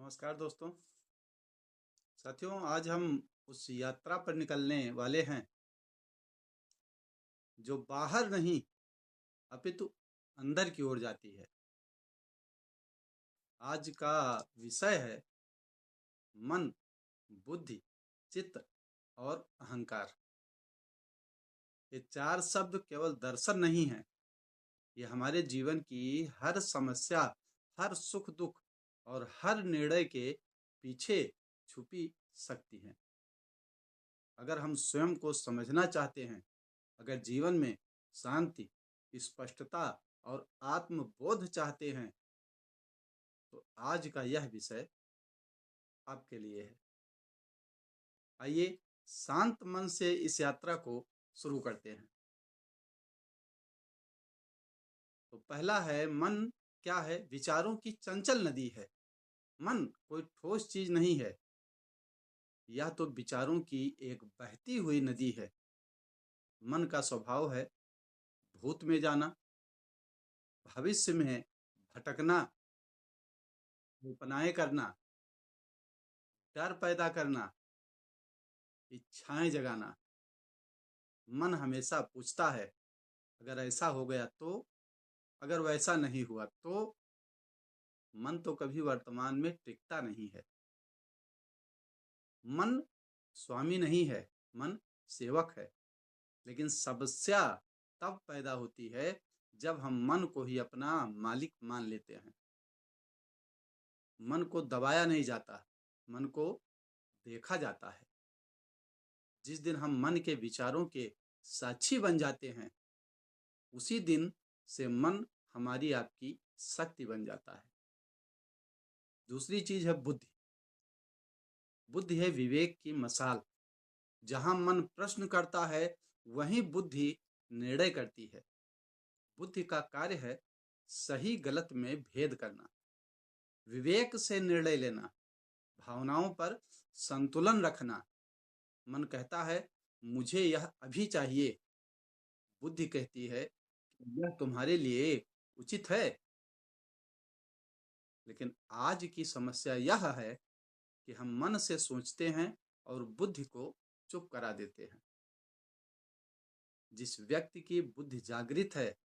नमस्कार दोस्तों। साथियों, आज हम उस यात्रा पर निकलने वाले हैं जो बाहर नहीं अपितु अंदर की ओर जाती है। आज का विषय है मन, बुद्धि, चित्त और अहंकार। ये चार शब्द केवल दर्शन नहीं है, ये हमारे जीवन की हर समस्या, हर सुख दुख और हर निर्णय के पीछे छुपी शक्ति है। अगर हम स्वयं को समझना चाहते हैं, अगर जीवन में शांति, स्पष्टता और आत्मबोध चाहते हैं, तो आज का यह विषय आपके लिए है। आइए शांत मन से इस यात्रा को शुरू करते हैं। तो पहला है मन क्या है? विचारों की चंचल नदी है। मन कोई ठोस चीज नहीं है, यह तो विचारों की एक बहती हुई नदी है। मन का स्वभाव है भूत में जाना, भविष्य में भटकना, कल्पनाएं करना, डर पैदा करना, इच्छाएं जगाना। मन हमेशा पूछता है, अगर ऐसा हो गया तो, अगर वैसा नहीं हुआ तो। मन तो कभी वर्तमान में टिकता नहीं है। मन स्वामी नहीं है, मन सेवक है। लेकिन समस्या तब पैदा होती है जब हम मन को ही अपना मालिक मान लेते हैं। मन को दबाया नहीं जाता, मन को देखा जाता है। जिस दिन हम मन के विचारों के साक्षी बन जाते हैं, उसी दिन से मन हमारी आपकी शक्ति बन जाता है। दूसरी चीज है बुद्धि। बुद्धि है विवेक की मसाल। जहां मन प्रश्न करता है, वहीं बुद्धि निर्णय करती है। बुद्धि का कार्य है सही गलत में भेद करना, विवेक से निर्णय लेना, भावनाओं पर संतुलन रखना। मन कहता है मुझे यह अभी चाहिए, बुद्धि कहती है यह तुम्हारे लिए उचित है। लेकिन आज की समस्या यह है कि हम मन से सोचते हैं और बुद्धि को चुप करा देते हैं। जिस व्यक्ति की बुद्धि जागृत है,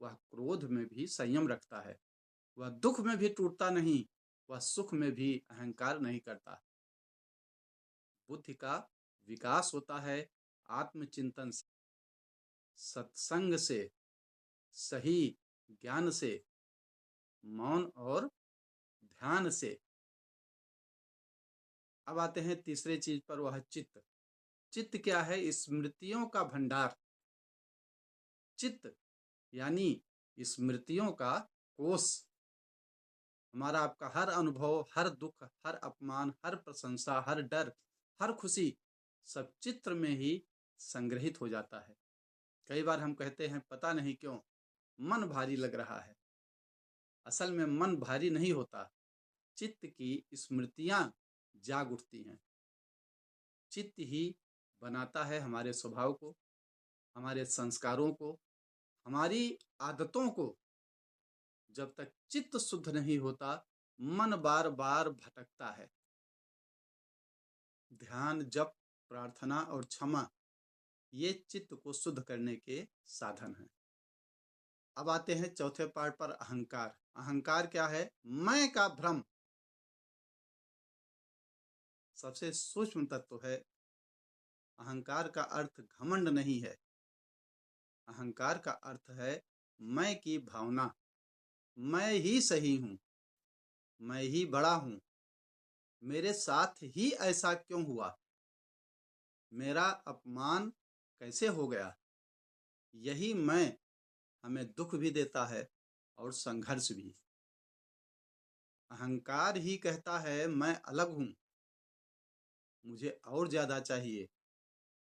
वह क्रोध में भी संयम रखता है, वह दुख में भी टूटता नहीं, वह सुख में भी अहंकार नहीं करता। बुद्धि का विकास होता है आत्मचिंतन से, सत्संग से, सही ज्ञान से, मौन और ध्यान से। अब आते हैं तीसरे चीज पर, वह चित्त। चित्त क्या है? स्मृतियों का भंडार। चित्त यानी स्मृतियों का कोष। हमारा आपका हर अनुभव, हर दुख, हर अपमान, हर प्रशंसा, हर डर, हर खुशी, सब चित्र में ही संग्रहित हो जाता है। कई बार हम कहते हैं पता नहीं क्यों मन भारी लग रहा है। असल में मन भारी नहीं होता, चित्त की स्मृतियां जाग उठती हैं। चित्त ही बनाता है हमारे स्वभाव को, हमारे संस्कारों को, हमारी आदतों को। जब तक चित्त शुद्ध नहीं होता, मन बार बार भटकता है। ध्यान, जप, प्रार्थना और क्षमा, ये चित्त को शुद्ध करने के साधन हैं। अब आते हैं चौथे पार्ट पर, अहंकार। अहंकार क्या है? मैं का भ्रम। सबसे सूक्ष्म तत्व है। अहंकार का अर्थ घमंड नहीं है। अहंकार का अर्थ है मैं की भावना। मैं ही सही हूं, मैं ही बड़ा हूं, मेरे साथ ही ऐसा क्यों हुआ, मेरा अपमान कैसे हो गया। यही मैं हमें दुख भी देता है और संघर्ष भी। अहंकार ही कहता है मैं अलग हूं, मुझे और ज्यादा चाहिए,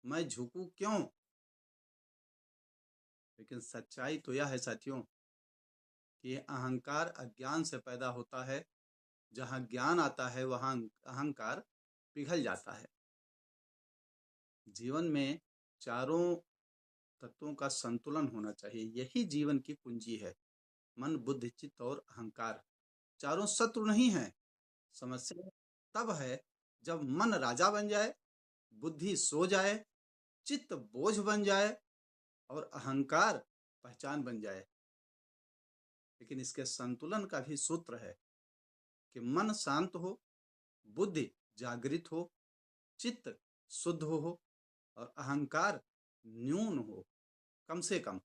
मैं झुकूं क्यों। लेकिन सच्चाई तो यह है साथियों कि अहंकार अज्ञान से पैदा होता है। जहां ज्ञान आता है वहां अहंकार पिघल जाता है। जीवन में चारों तत्वों का संतुलन होना चाहिए, यही जीवन की कुंजी है। मन, बुद्धि, चित्त और अहंकार चारों शत्रु नहीं हैं, समस्या तब है जब मन राजा बन जाए, बुद्धि सो जाए, चित्त बोझ बन जाए और अहंकार पहचान बन जाए। लेकिन इसके संतुलन का भी सूत्र है कि मन शांत हो, बुद्धि जागृत हो, चित्त शुद्ध हो और अहंकार न्यून हो, कम से कम।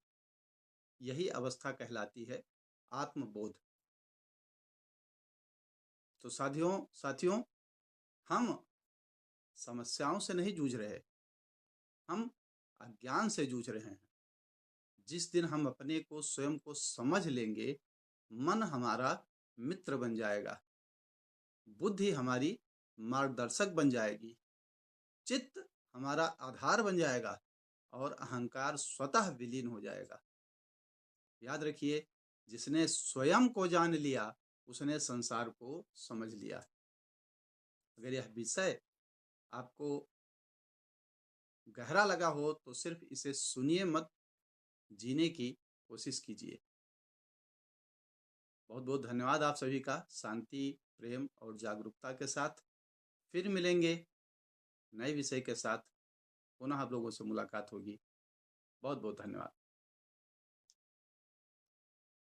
यही अवस्था कहलाती है आत्मबोध। तो साथियों, हम समस्याओं से नहीं जूझ रहे, हम अज्ञान से जूझ रहे हैं। जिस दिन हम अपने को स्वयं को समझ लेंगे, मन हमारा मित्र बन जाएगा, बुद्धि हमारी मार्गदर्शक बन जाएगी, चित्त हमारा आधार बन जाएगा और अहंकार स्वतः विलीन हो जाएगा। याद रखिए, जिसने स्वयं को जान लिया उसने संसार को समझ लिया। अगर यह विषय आपको गहरा लगा हो तो सिर्फ इसे सुनिए मत, जीने की कोशिश कीजिए। बहुत बहुत धन्यवाद आप सभी का। शांति, प्रेम और जागरूकता के साथ फिर मिलेंगे नए विषय के साथ। पुनः आप लोगों से मुलाकात होगी। बहुत बहुत धन्यवाद।